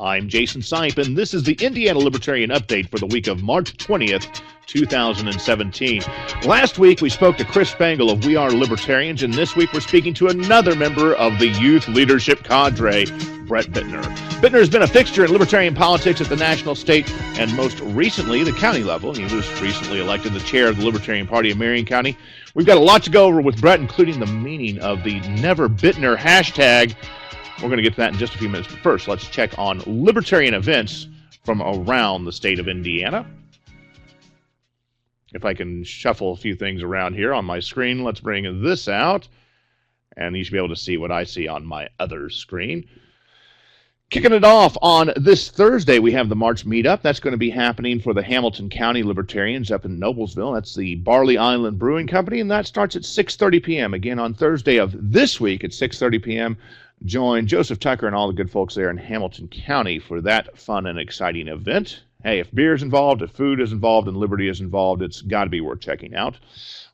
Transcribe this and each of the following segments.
I'm Jason Sipe, and this is the Indiana Libertarian Update for the week of March 20th, 2017. Last week, we spoke to Chris Spangle of We Are Libertarians, and this week we're speaking to another member of the youth leadership cadre, Brett Bittner. Bittner has been a fixture in libertarian politics at the national, state, and most recently, the county level. He was recently elected the chair of the Libertarian Party of Marion County. We've got a lot to go over with Brett, including the meaning of the Never Bittner hashtag. We're going to get to that in just a few minutes, but first, let's check on libertarian events from around the state of Indiana. If I can shuffle a few things around here on my screen, let's bring this out, and you should be able to see what I see on my other screen. Kicking it off on this Thursday, we have the March Meetup. That's going to be happening for the Hamilton County Libertarians up in Noblesville. That's the Barley Island Brewing Company, and that starts at 6:30 p.m. Again, on Thursday of this week at 6:30 p.m., join Joseph Tucker and all the good folks there in Hamilton County for that fun and exciting event. Hey, if beer is involved, if food is involved, and liberty is involved, it's got to be worth checking out.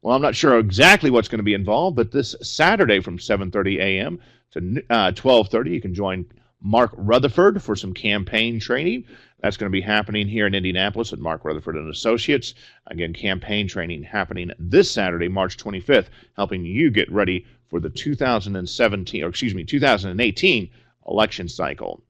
Well, I'm not sure exactly what's going to be involved, but this Saturday from 7:30 a.m. to 12:30, you can join Mark Rutherford for some campaign training. That's going to be happening here in Indianapolis at Mark Rutherford and Associates. Again, campaign training happening this Saturday, March 25th, helping you get ready for the 2018 election cycle.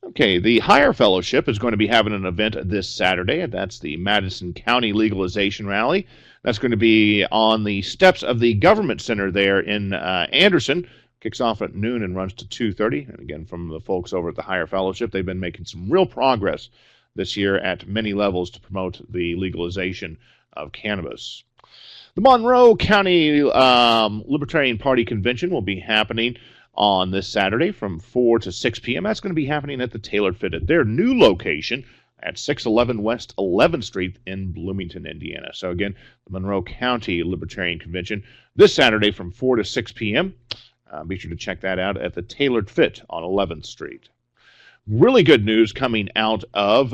Okay, the Higher Fellowship is going to be having an event this Saturday, and that's the Madison County Legalization Rally. That's going to be on the steps of the Government Center there in Anderson. Kicks off at noon and runs to 2:30. And again, from the folks over at the Higher Fellowship, they've been making some real progress this year at many levels to promote the legalization of cannabis. The Monroe County Libertarian Party Convention will be happening on this Saturday from 4 to 6 p.m. That's going to be happening at the Tailored Fit at their new location at 611 West 11th Street in Bloomington, Indiana. So again, the Monroe County Libertarian Convention this Saturday from 4 to 6 p.m. Be sure to check that out at the Tailored Fit on 11th Street. Really good news coming out of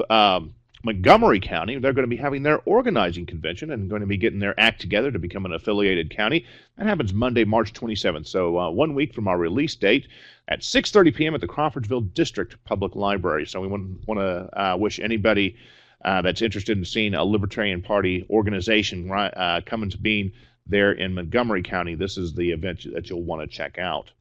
Montgomery County. They're going to be having their organizing convention and going to be getting their act together to become an affiliated county. That happens Monday, March 27th, so 1 week from our release date at 6:30 p.m. at the Crawfordsville District Public Library. So we want to wish anybody that's interested in seeing a Libertarian Party organization coming to being there in Montgomery County. This is the event that you'll want to check out.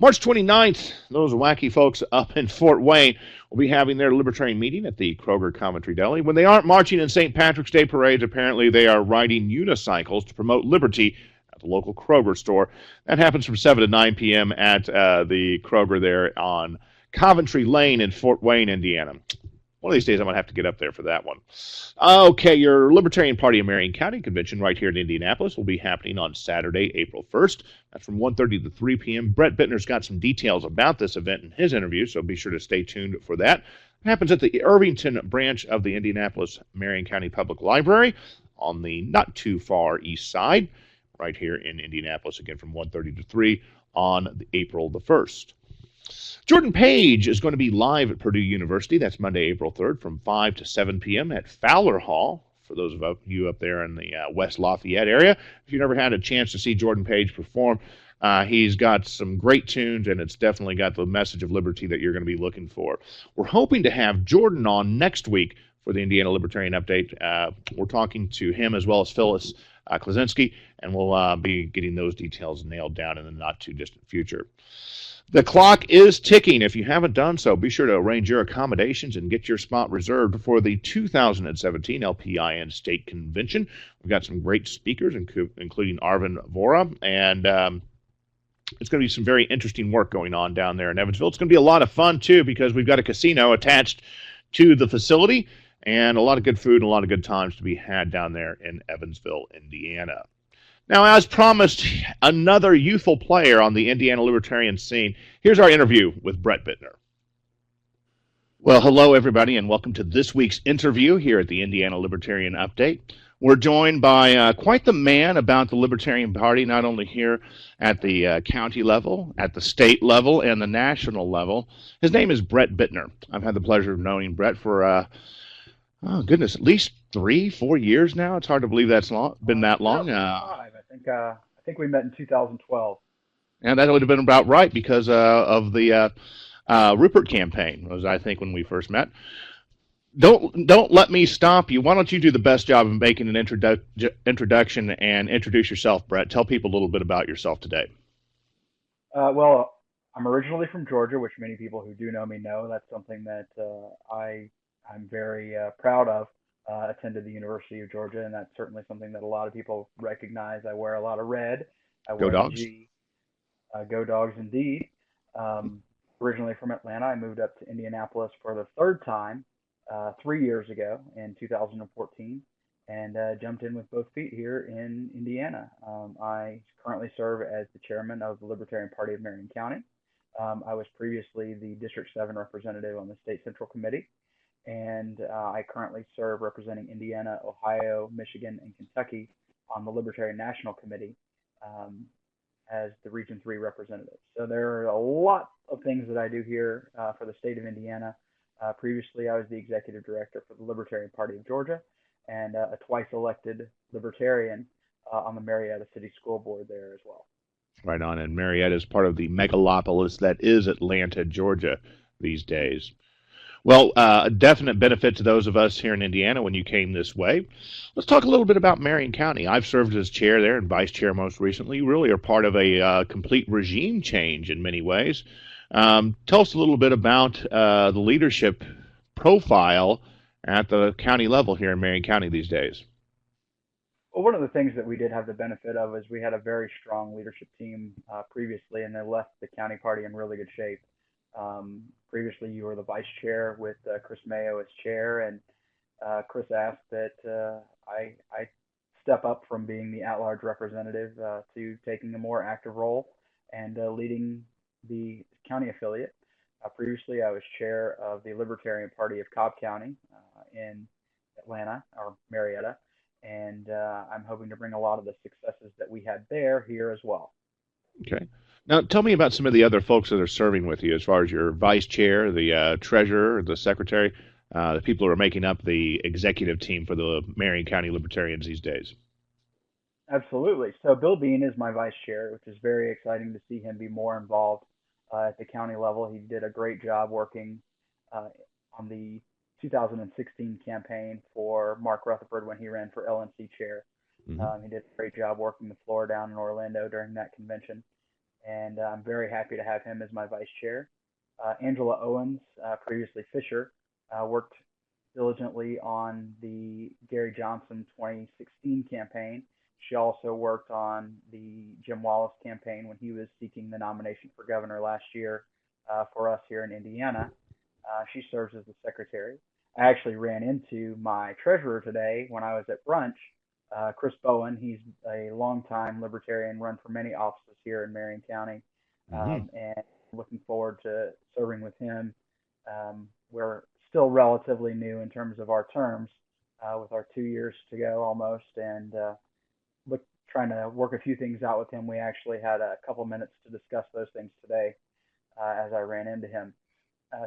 March 29th, those wacky folks up in Fort Wayne will be having their Libertarian meeting at the Kroger Coventry Deli. When they aren't marching in St. Patrick's Day parades, apparently they are riding unicycles to promote liberty at the local Kroger store. That happens from 7 to 9 p.m. at the Kroger there on Coventry Lane in Fort Wayne, Indiana. One of these days I'm going to have to get up there for that one. Okay, your Libertarian Party of Marion County Convention right here in Indianapolis will be happening on Saturday, April 1st. That's from 1:30 to 3 p.m. Brett Bittner's got some details about this event in his interview, so be sure to stay tuned for that. It happens at the Irvington branch of the Indianapolis Marion County Public Library on the not too far east side, right here in Indianapolis, again from 1:30 to 3 on April the 1st. Jordan Page is going to be live at Purdue University. That's Monday, April 3rd from 5 to 7 p.m. at Fowler Hall. For those of you up there in the West Lafayette area, if you've never had a chance to see Jordan Page perform, he's got some great tunes, and it's definitely got the message of liberty that you're going to be looking for. We're hoping to have Jordan on next week for the Indiana Libertarian Update. We're talking to him as well as Phyllis Klaczynski, and we'll be getting those details nailed down in the not-too-distant future. The clock is ticking. If you haven't done so, be sure to arrange your accommodations and get your spot reserved for the 2017 LPIN State Convention. We've got some great speakers, including Arvin Vora, and it's going to be some very interesting work going on down there in Evansville. It's going to be a lot of fun, too, because we've got a casino attached to the facility, and a lot of good food and a lot of good times to be had down there in Evansville, Indiana. Now, as promised, another youthful player on the Indiana Libertarian scene. Here's our interview with Brett Bittner. Well, hello, everybody, and welcome to this week's interview here at the Indiana Libertarian Update. We're joined by quite the man about the Libertarian Party, not only here at the county level, at the state level, and the national level. His name is Brett Bittner. I've had the pleasure of knowing Brett for, oh, goodness, at least 3-4 years now. It's hard to believe that's been that long. I think we met in 2012. And that would have been about right because of the Rupert campaign was, I think, when we first met. Don't let me stop you. Why don't you do the best job of making an introduction and introduce yourself, Brett? Tell people a little bit about yourself today. Well, I'm originally from Georgia, which many people who do know me know. That's something that I'm very proud of. Attended the University of Georgia, and that's certainly something that a lot of people recognize. I wear a lot of red. I Go wear the Dogs. G. Go Dogs, indeed. Um, Originally from Atlanta, I moved up to Indianapolis for the third time 3 years ago in 2014, and jumped in with both feet here in Indiana. I currently serve as the chairman of the Libertarian Party of Marion County. I was previously the District 7 representative on the State Central Committee, and I currently serve representing Indiana, Ohio, Michigan, and Kentucky on the Libertarian National Committee. Um, as the Region 3 representative. So there are a lot of things that I do here for the state of Indiana. Previously, I was the executive director for the Libertarian Party of Georgia and a twice elected Libertarian on the Marietta City School Board there as well. Right on. And Marietta is part of the megalopolis that is Atlanta, Georgia, these days. Well, a definite benefit to those of us here in Indiana when you came this way. Let's talk a little bit about Marion County. I've served as chair there and vice chair most recently. You really are part of a complete regime change in many ways. Tell us a little bit about the leadership profile at the county level here in Marion County these days. Well, one of the things that we did have the benefit of is we had a very strong leadership team previously, and they left the county party in really good shape. Previously, you were the vice chair with Chris Mayo as chair, and Chris asked that I step up from being the at-large representative to taking a more active role and leading the county affiliate. Previously, I was chair of the Libertarian Party of Cobb County in Atlanta or Marietta, and I'm hoping to bring a lot of the successes that we had there here as well. Okay. Now, tell me about some of the other folks that are serving with you, as far as your vice chair, the treasurer, the secretary, the people who are making up the executive team for the Marion County Libertarians these days. Absolutely. So Bill Bean is my vice chair, which is very exciting to see him be more involved at the county level. He did a great job working uh, on the 2016 campaign for Mark Rutherford when he ran for LNC chair. Hmm. He did a great job working the floor down in Orlando during that convention, and I'm very happy to have him as my vice chair. Angela Owens, previously Fisher, worked diligently on the Gary Johnson 2016 campaign. She also worked on the Jim Wallace campaign when he was seeking the nomination for governor last year for us here in Indiana. She serves as the secretary. I actually ran into my treasurer today when I was at brunch, Chris Bowen. He's a longtime libertarian, run for many offices here in Marion County, Hmm. and looking forward to serving with him. We're still relatively new in terms of our terms, with our 2 years to go almost, and look trying to work a few things out with him. We actually had a couple minutes to discuss those things today as I ran into him.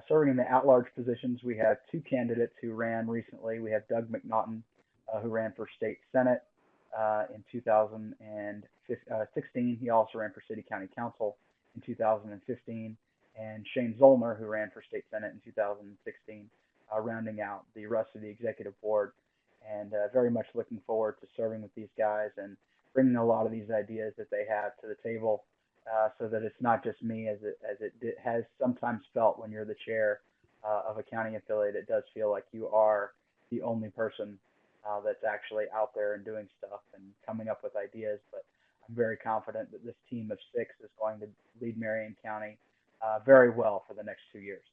Serving in the at-large positions, we have two candidates who ran recently. We have Doug McNaughton, who ran for state senate in 2016. He also ran for city county council in 2015, and Shane Zollner, who ran for state senate in 2016, rounding out the rest of the executive board. And very much looking forward to serving with these guys and bringing a lot of these ideas that they have to the table, so that it's not just me as it has sometimes felt when you're the chair of a county affiliate. It does feel like you are the only person that's actually out there and doing stuff and coming up with ideas. But I'm very confident that this team of six is going to lead Marion County very well for the next 2 years.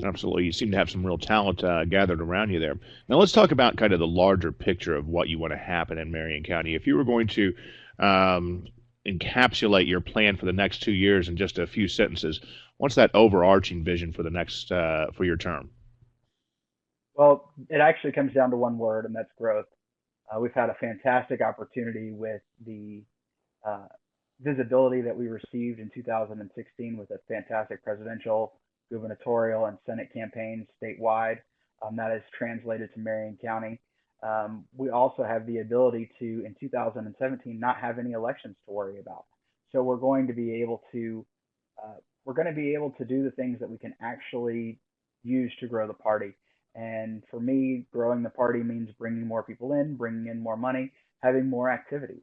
Absolutely. You seem to have some real talent gathered around you there. Now, let's talk about kind of the larger picture of what you want to happen in Marion County. If you were going to um, encapsulate your plan for the next 2 years in just a few sentences, what's that overarching vision for the next for your term? Well, it actually comes down to one word, and that's growth. We've had a fantastic opportunity with the uh, visibility that we received in 2016 with a fantastic presidential, gubernatorial, and Senate campaigns statewide. That has translated to Marion County. We also have the ability to, in 2017, not have any elections to worry about. So we're going to be able to uh, we're going to be able to do the things that we can actually use to grow the party. And for me, growing the party means bringing more people in, bringing in more money, having more activities.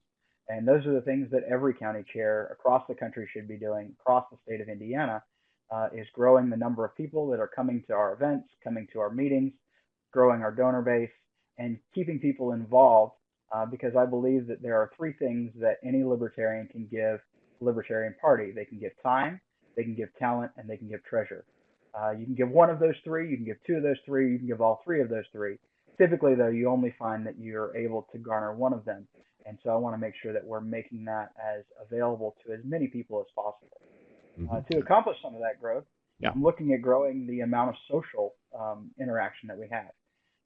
And those are the things that every county chair across the country should be doing, across the state of Indiana, is growing the number of people that are coming to our events, coming to our meetings, growing our donor base, and keeping people involved. Because I believe that there are three things that any libertarian can give the Libertarian Party. They can give time, they can give talent, and they can give treasure. You can give one of those three, you can give two of those three, you can give all three of those three. Typically, though, you only find that you're able to garner one of them. And so I want to make sure that we're making that as available to as many people as possible. To accomplish some of that growth, Yeah. I'm looking at growing the amount of social interaction that we have.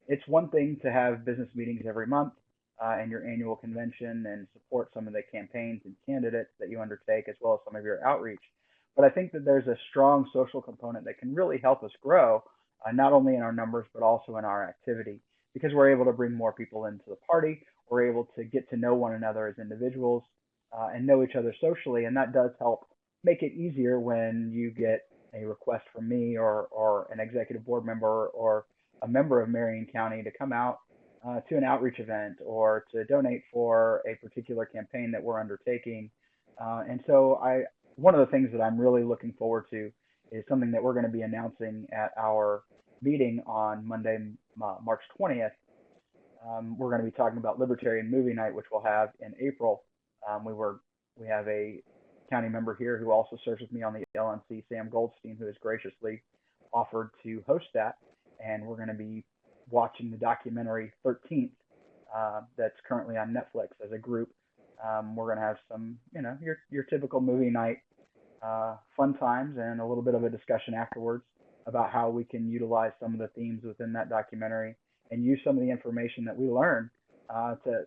It's one thing to have business meetings every month and your annual convention and support some of the campaigns and candidates that you undertake, as well as some of your outreach. But I think that there's a strong social component that can really help us grow, not only in our numbers, but also in our activity, because we're able to bring more people into the party. We're able to get to know one another as individuals and know each other socially. And that does help make it easier when you get a request from me or an executive board member or a member of Marion County to come out to an outreach event or to donate for a particular campaign that we're undertaking. And so one of the things that I'm really looking forward to is something that we're going to be announcing at our meeting on Monday, March 20th. We're going to be talking about Libertarian Movie Night, which we'll have in April. We have a county member here who also serves with me on the LNC, Sam Goldstein, who has graciously offered to host that. And we're going to be watching the documentary 13th that's currently on Netflix as a group. We're going to have some, your typical movie night fun times and a little bit of a discussion afterwards about how we can utilize some of the themes within that documentary and use some of the information that we learn to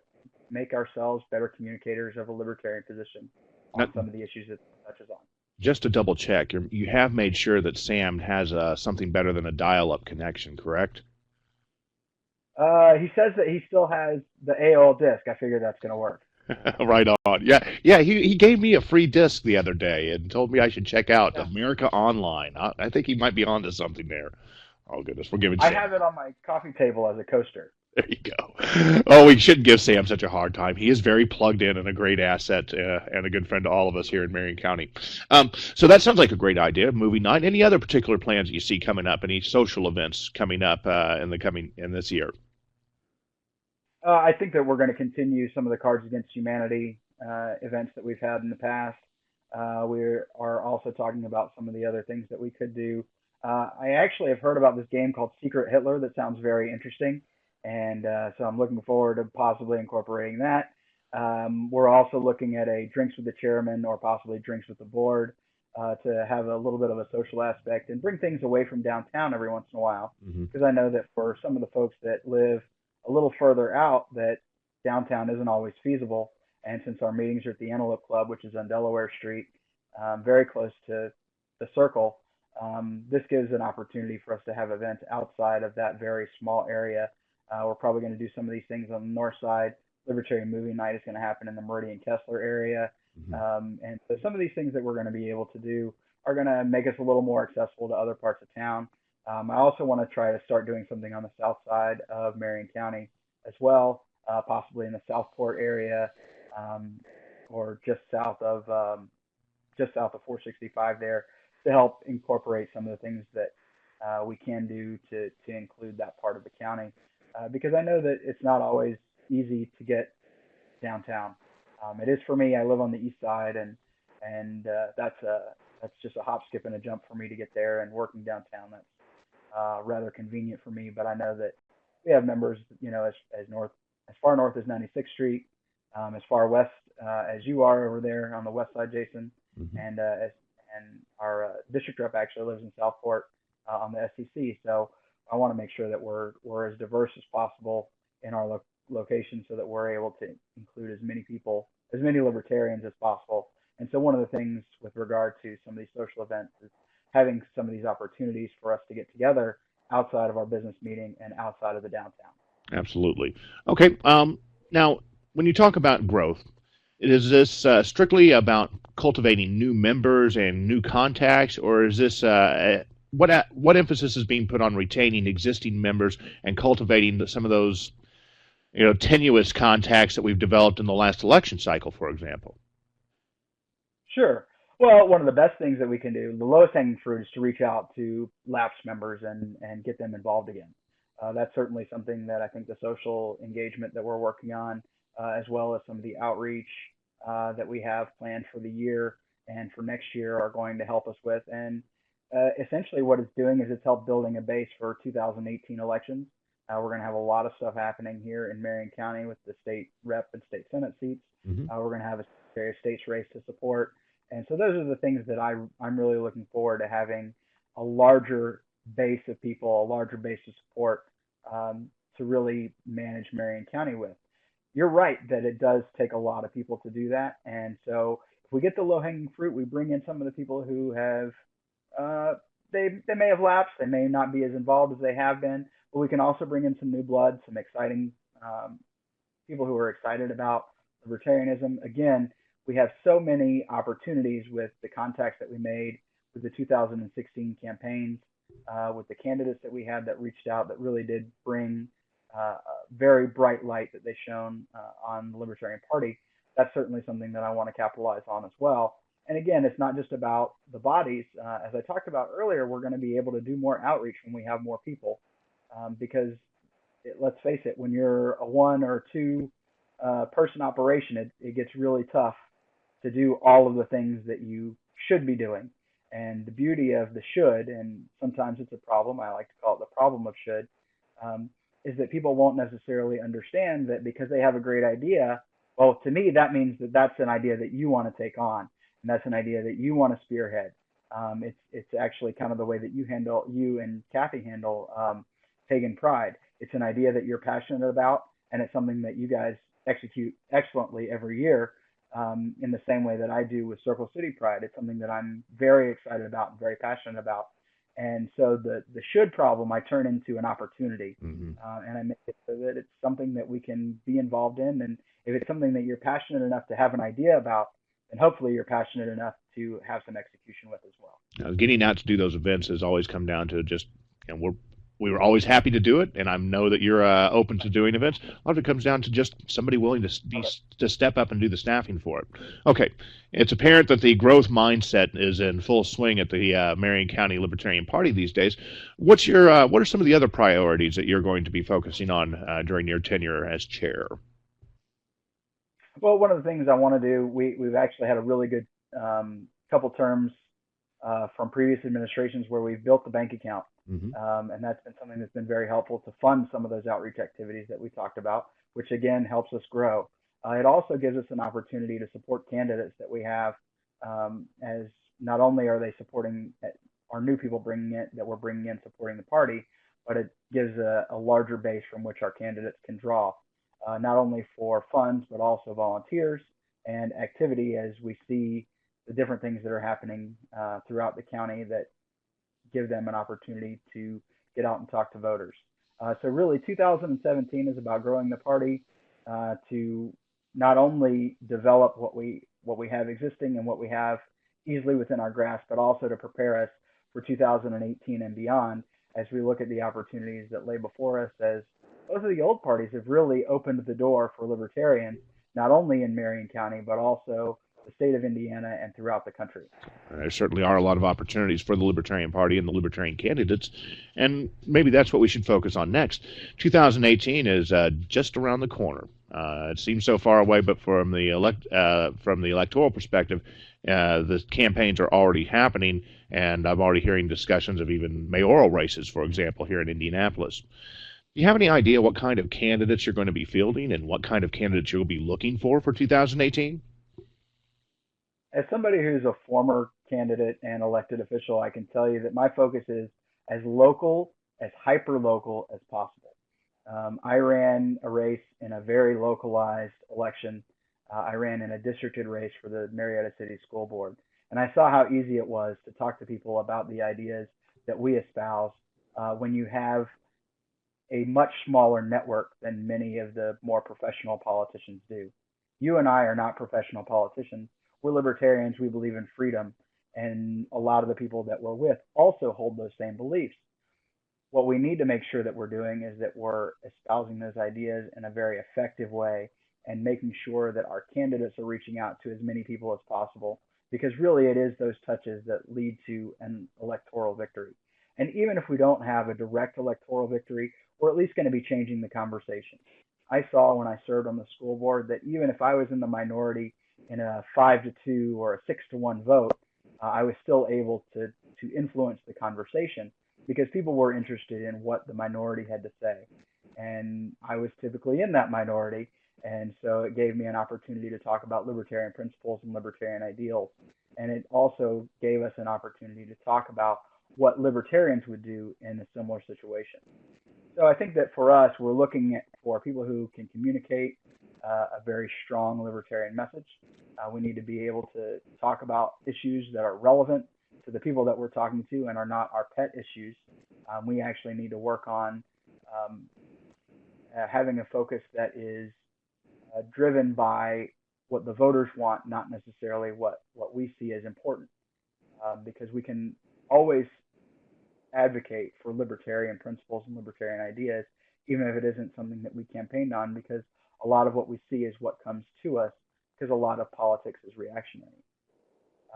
make ourselves better communicators of a libertarian position on some of the issues that it touches on. Just to double check, you have made sure that Sam has something better than a dial-up connection, correct? He says that he still has the AOL disc. I figure that's going to work. Right on. Yeah. He gave me a free disc the other day and told me I should check out America Online. I think he might be onto something there. Oh goodness, we're giving Sam. I have it on my coffee table as a coaster. There you go. Oh, we shouldn't give Sam such a hard time. He is very plugged in and a great asset and a good friend to all of us here in Marion County. So that sounds like a great idea. Movie night. Any other particular plans that you see coming up? Any social events coming up in this year? I think that we're going to continue some of the Cards Against Humanity events that we've had in the past. We are also talking about some of the other things that we could do. I actually have heard about this game called Secret Hitler that sounds very interesting. And so I'm looking forward to possibly incorporating that. We're also looking at a drinks with the chairman or possibly drinks with the board to have a little bit of a social aspect and bring things away from downtown every once in a while. Because I know that for some of the folks that live a little further out, that downtown isn't always feasible. And since our meetings are at the Antelope Club, which is on Delaware Street, very close to the Circle, this gives an opportunity for us to have events outside of that very small area. We're probably going to do some of these things on the north side. Libertarian Movie Night is going to happen in the Meridian Kessler area. And so some of these things that we're going to be able to do are going to make us a little more accessible to other parts of town. I also want to try to start doing something on the south side of Marion County as well, possibly in the Southport area or just south of 465 there, to help incorporate some of the things that we can do to include that part of the county. Because I know that it's not always easy to get downtown. It is for me. I live on the east side, and that's just a hop, skip, and a jump for me to get there. And working downtown, that's rather convenient for me. But I know that we have members, as far north as 96th Street, as far west as you are over there on the west side, Jason, and our district rep actually lives in Southport on the SCC. So I want to make sure that we're as diverse as possible in our location so that we're able to include as many people, as many libertarians as possible. And so one of the things with regard to some of these social events is having some of these opportunities for us to get together outside of our business meeting and outside of the downtown. Absolutely. Okay. Now, when you talk about growth, Is this strictly about cultivating new members and new contacts, or is this what emphasis is being put on retaining existing members and cultivating some of those tenuous contacts that we've developed in the last election cycle, for example? Sure. Well, one of the best things that we can do, the lowest hanging fruit, is to reach out to lapsed members and get them involved again. That's certainly something that I think the social engagement that we're working on, as well as some of the outreach that we have planned for the year and for next year, are going to help us with. And essentially, what it's doing is it's helped building a base for 2018 elections. We're going to have a lot of stuff happening here in Marion County with the state rep and state senate seats. Hmm. We're going to have a Secretary of State's race to support. And so those are the things that I'm really looking forward to, having a larger base of people, a larger base of support, to really manage Marion County with. You're right that it does take a lot of people to do that. And so if we get the low hanging fruit, we bring in some of the people who have, uh, they may have lapsed, they may not be as involved as they have been, but we can also bring in some new blood, some exciting um, people who are excited about libertarianism. Again, we have so many opportunities with the contacts that we made with the 2016 campaigns, with the candidates that we had that reached out, that really did bring a very bright light that they shone on the Libertarian Party. That's certainly something that I want to capitalize on as well. And again, it's not just about the bodies. As I talked about earlier, we're going to be able to do more outreach when we have more people, because let's face it, when you're a one or two person operation, it gets really tough to do all of the things that you should be doing. And the beauty of the should, and sometimes it's a problem, I like to call it the problem of should, um, is that people won't necessarily understand that because they have a great idea. Well, to me, that means that that's an idea that you want to take on, and that's an idea that you want to spearhead. It's actually kind of the way that you and Kathy handle pagan pride. It's an idea that you're passionate about, and it's something that you guys execute excellently every year, in the same way that I do with Circle City Pride. It's something that I'm very excited about and very passionate about. And so the should problem I turn into an opportunity, Hmm. and I make it so that it's something that we can be involved in. And if it's something that you're passionate enough to have an idea about, then hopefully you're passionate enough to have some execution with as well. Getting out to do those events has always come down to just, we were always happy to do it, and I know that you're open to doing events. A lot of it comes down to just somebody willing to step up and do the staffing for it. Okay, it's apparent that the growth mindset is in full swing at the Marion County Libertarian Party these days. What are some of the other priorities that you're going to be focusing on during your tenure as chair? Well, one of the things I want to do, we've actually had a really good couple terms from previous administrations where we've built the bank account. Hmm. And that's been something that's been very helpful to fund some of those outreach activities that we talked about, which again helps us grow. It also gives us an opportunity to support candidates that we have, as not only are they supporting our new people that we're bringing in supporting the party, but it gives a larger base from which our candidates can draw, not only for funds, but also volunteers and activity, as we see the different things that are happening throughout the county that give them an opportunity to get out and talk to voters. So really, 2017 is about growing the party, to not only develop what we have existing and what we have easily within our grasp, but also to prepare us for 2018 and beyond, as we look at the opportunities that lay before us, as both of the old parties have really opened the door for libertarians, not only in Marion County, but also the state of Indiana and throughout the country. There certainly are a lot of opportunities for the Libertarian Party and the Libertarian candidates, and maybe that's what we should focus on next. 2018 is just around the corner. It seems so far away, but from the electoral perspective, the campaigns are already happening, and I'm already hearing discussions of even mayoral races, for example, here in Indianapolis. Do you have any idea what kind of candidates you're going to be fielding and what kind of candidates you'll be looking for 2018? As somebody who's a former candidate and elected official, I can tell you that my focus is as local, as hyper local as possible. I ran a race in a very localized election. I ran in a districted race for the Marietta City School Board. And I saw how easy it was to talk to people about the ideas that we espouse, when you have a much smaller network than many of the more professional politicians do. You and I are not professional politicians. We're libertarians. We believe in freedom. And a lot of the people that we're with also hold those same beliefs. What we need to make sure that we're doing is that we're espousing those ideas in a very effective way and making sure that our candidates are reaching out to as many people as possible, because really it is those touches that lead to an electoral victory. And even if we don't have a direct electoral victory, we're at least going to be changing the conversation. I saw when I served on the school board that even if I was in the minority in a 5-2 or a 6-1 vote, I was still able to influence the conversation because people were interested in what the minority had to say. And I was typically in that minority. And so it gave me an opportunity to talk about libertarian principles and libertarian ideals. And it also gave us an opportunity to talk about what libertarians would do in a similar situation. So I think that for us, we're looking for people who can communicate a very strong libertarian message. We need to be able to talk about issues that are relevant to the people that we're talking to and are not our pet issues. We actually need to work on um, having a focus that is driven by what the voters want, not necessarily what we see as important, because we can always advocate for libertarian principles and libertarian ideas, even if it isn't something that we campaigned on, because a lot of what we see is what comes to us, because a lot of politics is reactionary.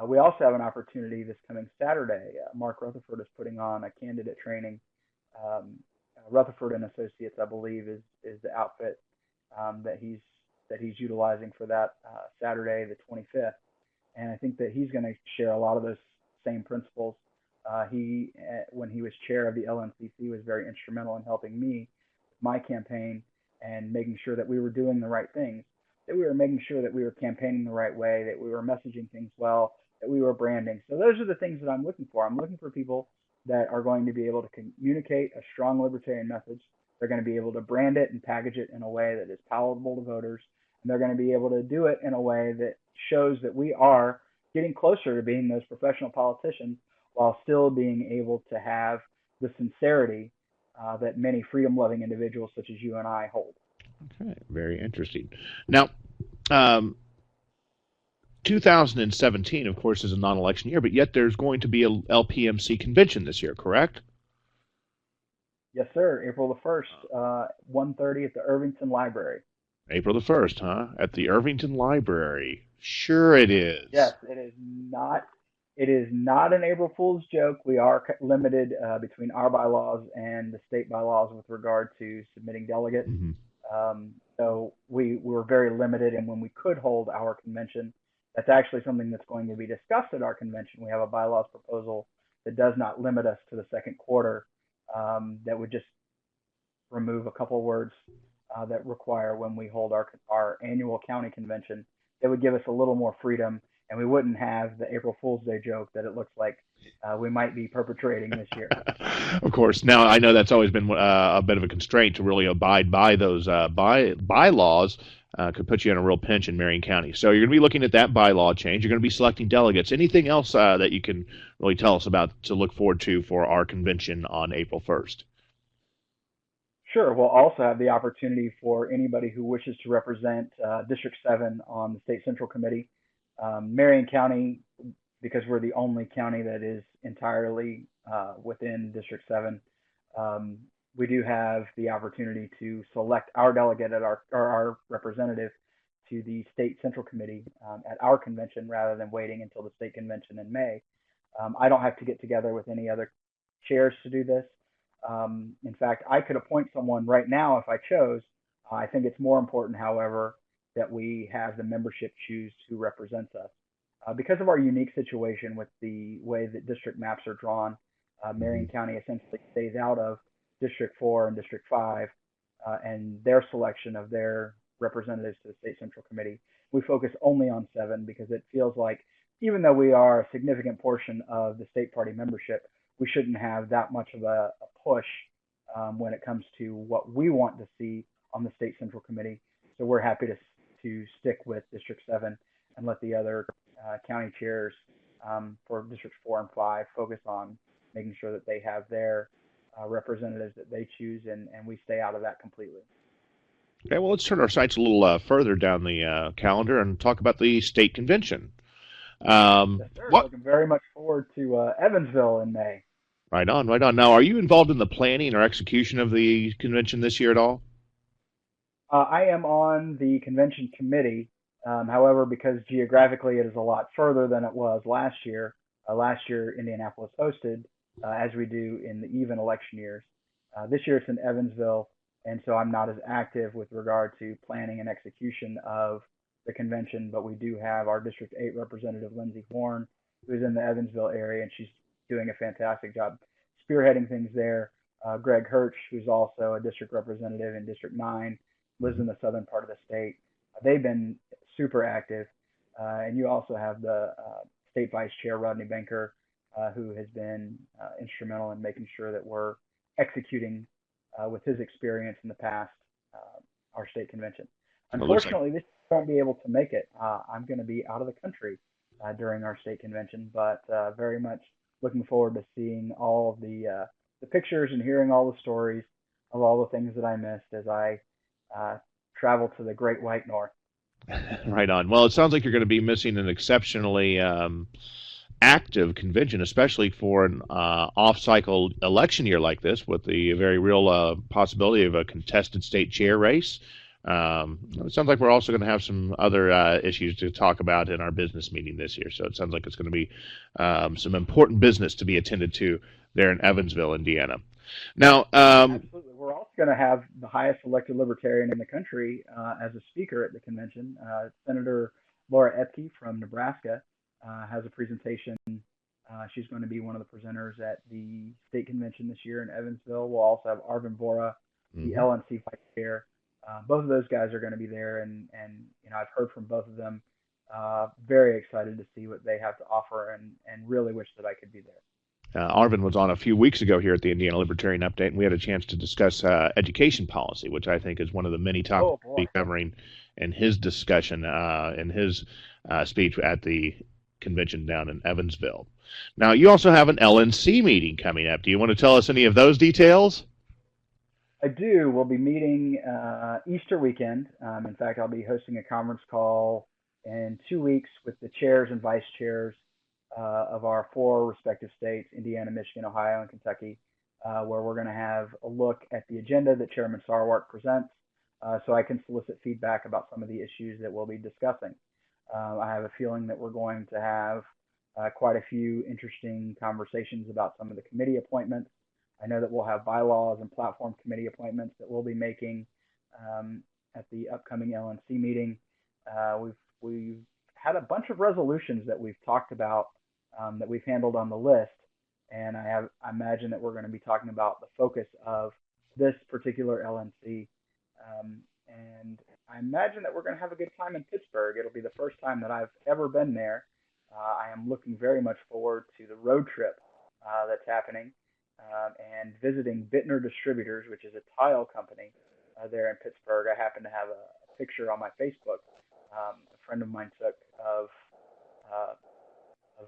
We also have an opportunity this coming Saturday. Mark Rutherford is putting on a candidate training. Um, Rutherford and Associates, I believe, is the outfit that he's utilizing for that Saturday, the 25th. And I think that he's going to share a lot of those same principles. When he was chair of the LNCC, was very instrumental in helping me with my campaign and making sure that we were doing the right things, that we were making sure that we were campaigning the right way, that we were messaging things well, that we were branding. So those are the things that I'm looking for. I'm looking for people that are going to be able to communicate a strong libertarian message. They're going to be able to brand it and package it in a way that is palatable to voters. And they're going to be able to do it in a way that shows that we are getting closer to being those professional politicians while still being able to have the sincerity that many freedom-loving individuals such as you and I hold. Okay, very interesting. Now, um, 2017, of course, is a non-election year, but yet there's going to be a LPMC convention this year, correct? Yes, sir. April the 1st, 1:30 at the Irvington Library. April the 1st, huh? At the Irvington Library. Sure it is. Yes, it is not. It is not an April Fool's joke. We are limited between our bylaws and the state bylaws with regard to submitting delegates. Hmm. So we were very limited, and when we could hold our convention, that's actually something that's going to be discussed at our convention. We have a bylaws proposal that does not limit us to the second quarter, that would just remove a couple words that require when we hold our annual county convention. It would give us a little more freedom, and we wouldn't have the April Fool's Day joke that it looks like we might be perpetrating this year. Of course. Now I know that's always been a bit of a constraint to really abide by those bylaws. Could put you in a real pinch in Marion County. So you're going to be looking at that bylaw change. You're going to be selecting delegates. Anything else that you can really tell us about to look forward to for our convention on April 1st? Sure. We'll also have the opportunity for anybody who wishes to represent District 7 on the State Central Committee. Marion County, because we're the only county that is entirely within District 7, um, we do have the opportunity to select our delegate or our representative to the State Central Committee at our convention rather than waiting until the state convention in May. I don't have to get together with any other chairs to do this. In fact, I could appoint someone right now if I chose. I think it's more important, however, that we have the membership choose who represents us. Because of our unique situation with the way that district maps are drawn, Hmm. Marion County essentially stays out of District 4 and District 5 and their selection of their representatives to the State Central Committee. We focus only on 7 because it feels like even though we are a significant portion of the state party membership, we shouldn't have that much of a push when it comes to what we want to see on the State Central Committee. So we're happy to stick with District 7 and let the other county chairs for Districts 4 and 5 focus on making sure that they have their representatives that they choose, and we stay out of that completely. Okay, well, let's turn our sights a little further down the calendar and talk about the state convention. Yes, sir. What? Looking very much forward to Evansville in May. Right on, right on. Now, are you involved in the planning or execution of the convention this year at all? I am on the convention committee. However, because geographically it is a lot further than it was last year Indianapolis hosted, as we do in the even election years. This year it's in Evansville, and so I'm not as active with regard to planning and execution of the convention, but we do have our District 8 representative, Lindsay Horn, who's in the Evansville area, and she's doing a fantastic job spearheading things there. Greg Hirsch, who's also a district representative in District 9, lives in the southern part of the state. They've been super active. And you also have the state vice chair, Rodney Banker, who has been instrumental in making sure that we're executing with his experience in the past our state convention. Well, it looks like Unfortunately, this year I won't be able to make it. I'm going to be out of the country during our state convention, but very much looking forward to seeing all of the pictures and hearing all the stories of all the things that I missed as I uh, travel to the Great White North. right on. Well, it sounds like you're going to be missing an exceptionally active convention, especially for an off-cycle election year like this, with the very real possibility of a contested state chair race. It sounds like we're also going to have some other issues to talk about in our business meeting this year. So it sounds like it's going to be some important business to be attended to there in Evansville, Indiana. Now, Absolutely. We're also going to have the highest elected libertarian in the country as a speaker at the convention. Senator Laura Epke from Nebraska has a presentation. She's going to be one of the presenters at the state convention this year in Evansville. We'll also have Arvin Vora, the mhm. LNC vice chair. Both of those guys are going to be there, and I've heard from both of them. Very excited to see what they have to offer, and really wish that I could be there. Arvin was on a few weeks ago here at the Indiana Libertarian Update, and we had a chance to discuss education policy, which I think is one of the many topics Oh we'll boy. be covering in his discussion, in his speech at the convention down in Evansville. Now, you also have an LNC meeting coming up. Do you want to tell us any of those details? I do. We'll be meeting Easter weekend. In fact, I'll be hosting a conference call in 2 weeks with the chairs and vice chairs of our four respective states, Indiana, Michigan, Ohio, and Kentucky, where we're going to have a look at the agenda that Chairman Sarwark presents so I can solicit feedback about some of the issues that we'll be discussing. I have a feeling that we're going to have quite a few interesting conversations about some of the committee appointments. I know that we'll have bylaws and platform committee appointments that we'll be making at the upcoming LNC meeting. We've had a bunch of resolutions that we've talked about that we've handled on the list, and I imagine that we're going to be talking about the focus of this particular LNC. And I imagine that we're going to have a good time in Pittsburgh. It'll be the first time that I've ever been there. I am looking very much forward to the road trip that's happening and visiting Bittner Distributors, which is a tile company there in Pittsburgh. I happen to have a picture on my Facebook a friend of mine took uh, of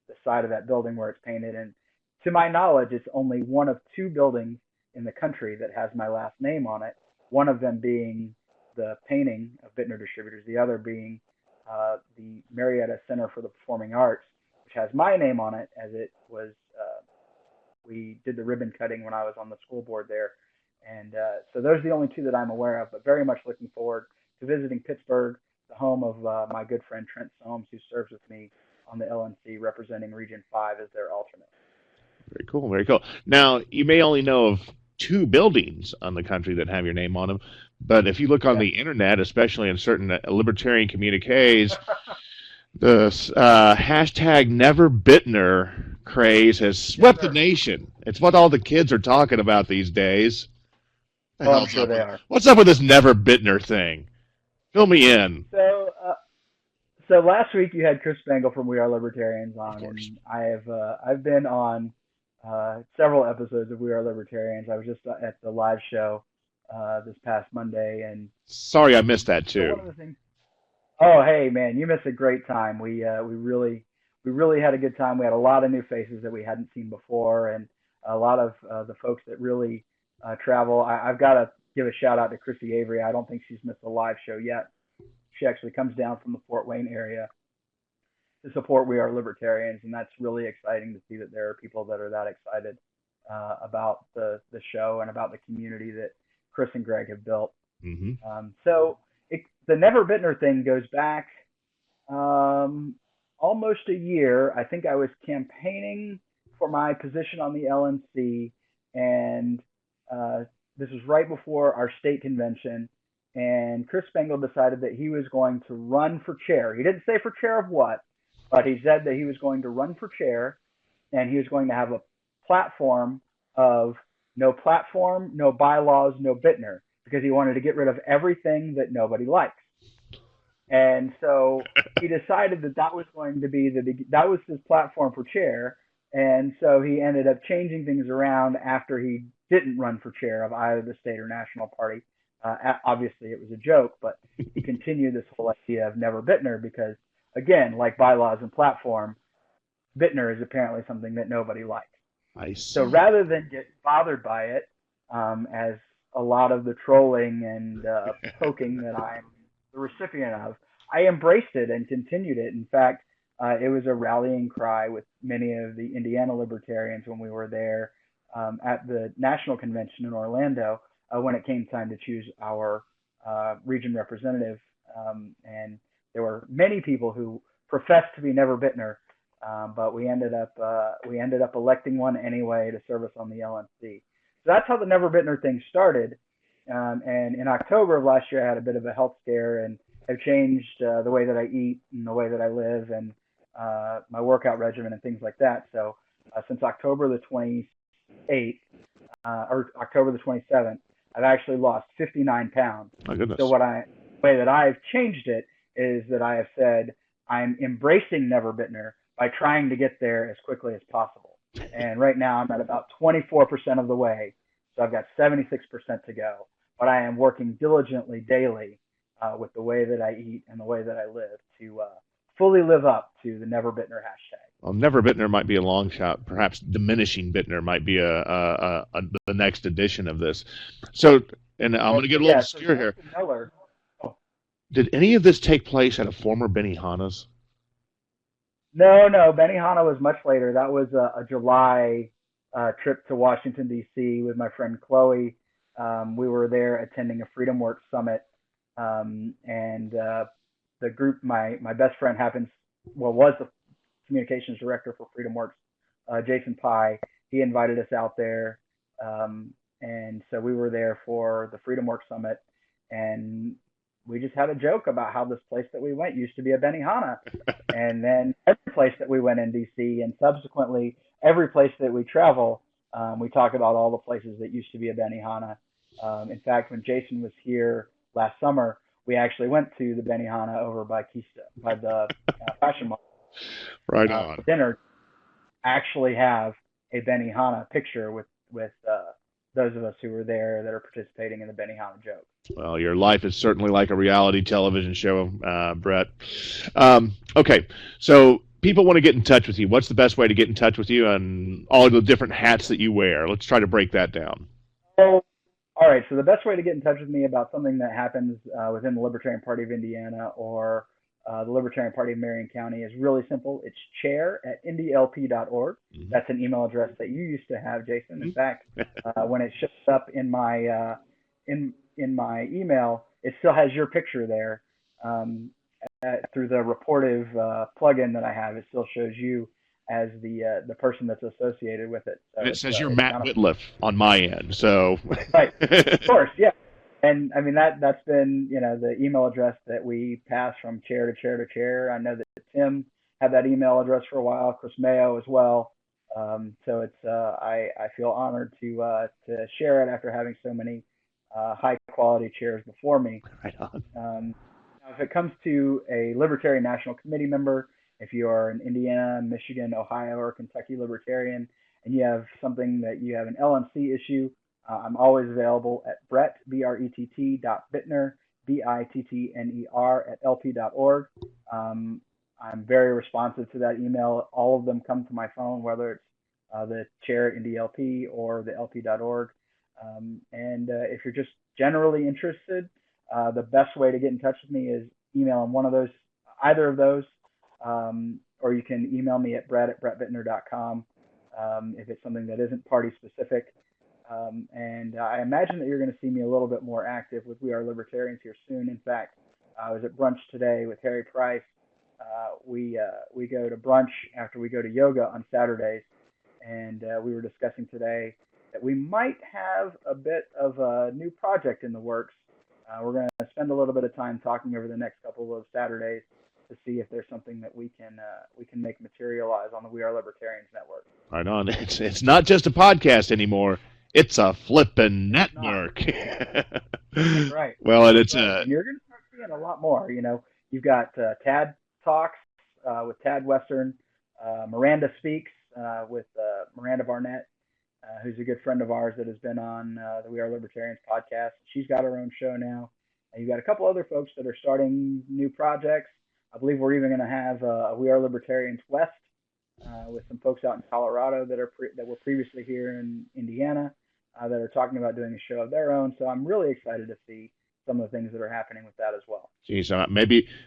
the side of that building where it's painted. And to my knowledge, it's only one of two buildings in the country that has my last name on it. One of them being the painting of Bittner Distributors, the other being the Marietta Center for the Performing Arts, which has my name on it, as it was. We did the ribbon cutting when I was on the school board there, and so those are the only two that I'm aware of. But very much looking forward to visiting Pittsburgh, the home of my good friend Trent Soames, who serves with me on the LNC representing Region 5 as their alternate. Very cool, very cool. Now, you may only know of two buildings on the country that have your name on them, but if you look on Yes. the internet, especially in certain libertarian communiques, the hashtag Never Bittner craze has Yes, swept the sir. nation. It's what all the kids are talking about these days. Oh, I'm sure they are. What's up with this Never Bittner thing? Fill me in. So, so last week you had Chris Spangle from We Are Libertarians Of on, course. and I've been on several episodes of We Are Libertarians. I was just at the live show this past Monday, and Sorry I missed that so too. one of the things. Oh, hey man, you missed a great time. We really had a good time. We had a lot of new faces that we hadn't seen before, and a lot of the folks that really travel. I've got a give a shout out to Chrissy Avery. I don't think she's missed a live show yet. She actually comes down from the Fort Wayne area to support We Are Libertarians, and that's really exciting to see that there are people that are that excited about the show and about the community that Chris and Greg have built. Mm-hmm. The Never Bittner thing goes back almost a year. I think I was campaigning for my position on the LNC, and this was right before our state convention. And Chris Spangle decided that he was going to run for chair. He didn't say for chair of what, but he said that he was going to run for chair, and he was going to have a platform of no platform, no bylaws, no Bittner, because he wanted to get rid of everything that nobody likes. And so he decided that that was going to be that was his platform for chair. And so he ended up changing things around after he didn't run for chair of either the state or national party. Obviously, it was a joke, but he continued this whole idea of Never Bittner because, again, like bylaws and platform, Bittner is apparently something that nobody likes. I see. So rather than get bothered by it, as a lot of the trolling and poking that I'm the recipient of, I embraced it and continued it. In fact, it was a rallying cry with many of the Indiana libertarians when we were there at the national convention in Orlando when it came time to choose our region representative. And there were many people who professed to be Never Bittner, but we ended up electing one anyway to serve us on the LNC. So that's how the Never Bittner thing started. And in October of last year, I had a bit of a health scare and have changed the way that I eat and the way that I live and my workout regimen and things like that. So since October the 28th or October the 27th, I've actually lost 59 pounds. My goodness. So the way that I've changed it is that I have said I'm embracing Never Bittner by trying to get there as quickly as possible. And right now I'm at about 24% of the way. So I've got 76% to go. But I am working diligently daily with the way that I eat and the way that I live to fully live up to the Never Bittner hashtag. Well, Never Bittner might be a long shot. Perhaps Diminishing Bittner might be the next edition of this. So, and I'm going to get a little obscure here. Miller. Did any of this take place at a former Benihana's? No. Benihana was much later. That was a July trip to Washington, D.C. with my friend Chloe. We were there attending a Freedom Works summit. And the group, my best friend was the communications director for Freedom Works, Jason Pye. He invited us out there. And so we were there for the Freedom Works summit. And we just had a joke about how this place that we went used to be a Benihana. And then every place that we went in DC and subsequently every place that we travel, we talk about all the places that used to be a Benihana. In fact, when Jason was here last summer, we actually went to the Benihana over by the Fashion Mall. Right on. Dinner actually have a Benihana picture with those of us who were there that are participating in the Benihana joke. Well, your life is certainly like a reality television show, Brett. Okay, so people want to get in touch with you. What's the best way to get in touch with you and all the different hats that you wear? Let's try to break that down. All right, so the best way to get in touch with me about something that happens within the Libertarian Party of Indiana or the Libertarian Party of Marion County is really simple. It's chair@indlp.org. Mm-hmm. That's an email address that you used to have, Jason. In fact, when it shows up in my in my email, it still has your picture there. Through the Reportive plugin that I have, it still shows you as the person that's associated with it. So and it says you're Matt Whitliff on my end. So right, of course, yeah. And I mean that's been the email address that we pass from chair to chair to chair. I know that Tim had that email address for a while, Chris Mayo as well. So it's I feel honored to share it after having so many high quality chairs before me. Right on. Now, if it comes to a Libertarian National Committee member, if you are an Indiana, Michigan, Ohio, or Kentucky Libertarian, and you have something that you have an LNC issue, I'm always available at Brett, BRETT.Bittner, BITTNER @LP.org. I'm very responsive to that email. All of them come to my phone, whether it's the chair at NDLP or the LP.org. And if you're just generally interested, the best way to get in touch with me is email on either of those, or you can email me at brett@brettbittner.com if it's something that isn't party specific. And I imagine that you're going to see me a little bit more active with We Are Libertarians here soon. In fact, I was at brunch today with Harry Price. We go to brunch after we go to yoga on Saturdays, and we were discussing today that we might have a bit of a new project in the works. We're going to spend a little bit of time talking over the next couple of Saturdays to see if there's something that we can make materialize on the We Are Libertarians network. Right on. It's not just a podcast anymore. It's a flippin' network. That's right. Well, and and you're going to start seeing a lot more. You've got Tad Talks with Tad Western, Miranda Speaks with Miranda Barnett, who's a good friend of ours that has been on the We Are Libertarians podcast. She's got her own show now. And you've got a couple other folks that are starting new projects. I believe we're even going to have a We Are Libertarians West with some folks out in Colorado that were previously here in Indiana that are talking about doing a show of their own. So I'm really excited to see some of the things that are happening with that as well. Geez,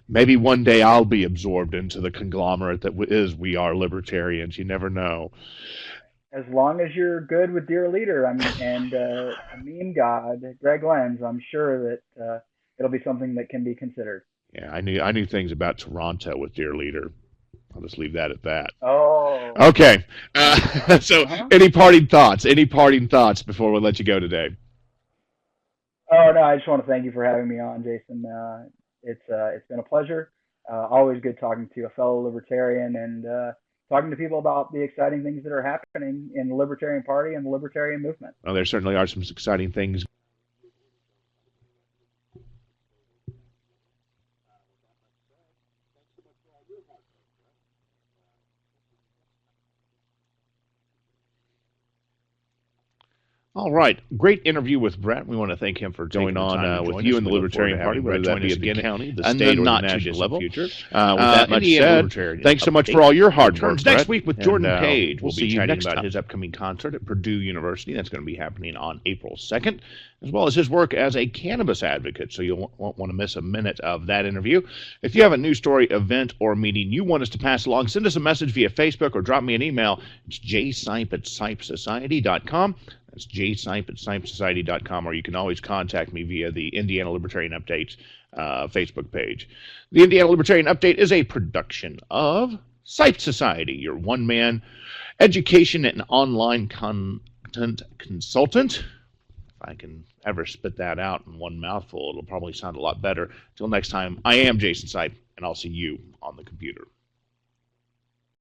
maybe one day I'll be absorbed into the conglomerate that is We Are Libertarians. You never know. As long as you're good with Dear Leader, and a meme god, Greg Lenz, I'm sure that it'll be something that can be considered. Yeah, I knew things about Toronto with Dear Leader. I'll just leave that at that. Oh. Okay. So, any parting thoughts? Any parting thoughts before we let you go today? Oh no, I just want to thank you for having me on, Jason. It's been a pleasure. Always good talking to a fellow libertarian and talking to people about the exciting things that are happening in the Libertarian Party and the Libertarian movement. Well, there certainly are some exciting things. All right. Great interview with Brett. We want to thank him for going on with you in the Libertarian Party, whether that be at the county, the state, or the national level. Future. With that much said, thanks so much for all your hard work, Next week with Jordan Page. We'll be chatting about his upcoming concert at Purdue University. That's going to be happening on April 2nd, as well as his work as a cannabis advocate. So you won't want to miss a minute of that interview. If you have a news story, event, or meeting you want us to pass along, send us a message via Facebook or drop me an email. It's jsipe@sipesociety.com. That's jsipe@sipesociety.com, or you can always contact me via the Indiana Libertarian Update Facebook page. The Indiana Libertarian Update is a production of Sipe Society, your one-man education and online content consultant. If I can ever spit that out in one mouthful, it'll probably sound a lot better. Till next time, I am Jason Sipe, and I'll see you on the computer.